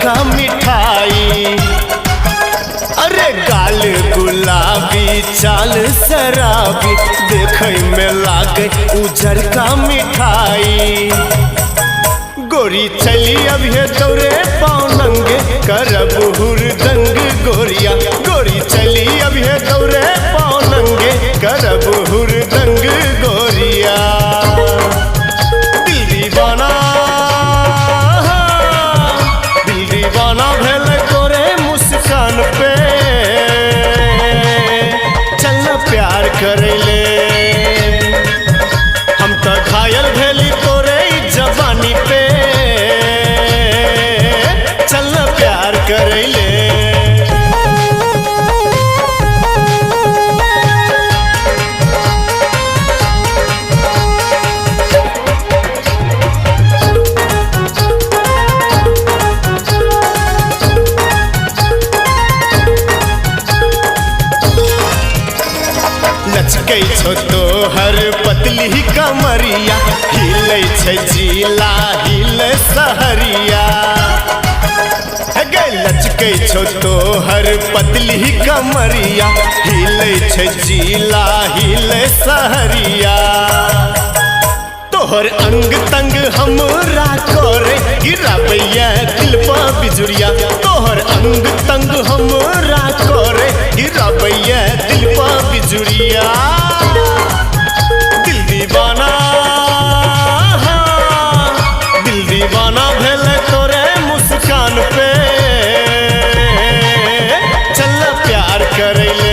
का मिठाई। अरे गाल गुलाबी चाल शराबी देखे में लागे उजर का मिठाई। गोरी चली अभी तोरे पाँव नंगे करब हुरदंग गोरिया। गोरी चली अभी तोरे पाँव नंगे करब हुरदंग गोरिया। दिल दीवाना भेल तोरे मुस्कान पे। चलना प्यार करेले हम तो घायल भेली तोरे जवानी पे। चलना प्यार करेले लचकै छो तोहर पतली कमरिया हिले छै जिला हिले सहरिया। गे लचकै छो तोहर पतली कमरिया हिले छै जिला हिले सहरिया। तोहर अंग तंग हमरा करे गिराबैया दिल पा बिजुरिया। तोहर अंग तंग हमरा करे गिराबैया दिल पा बिजुरिया। दिल दीवाना भेल तोरे मुस्कान पे। चल प्यार करेले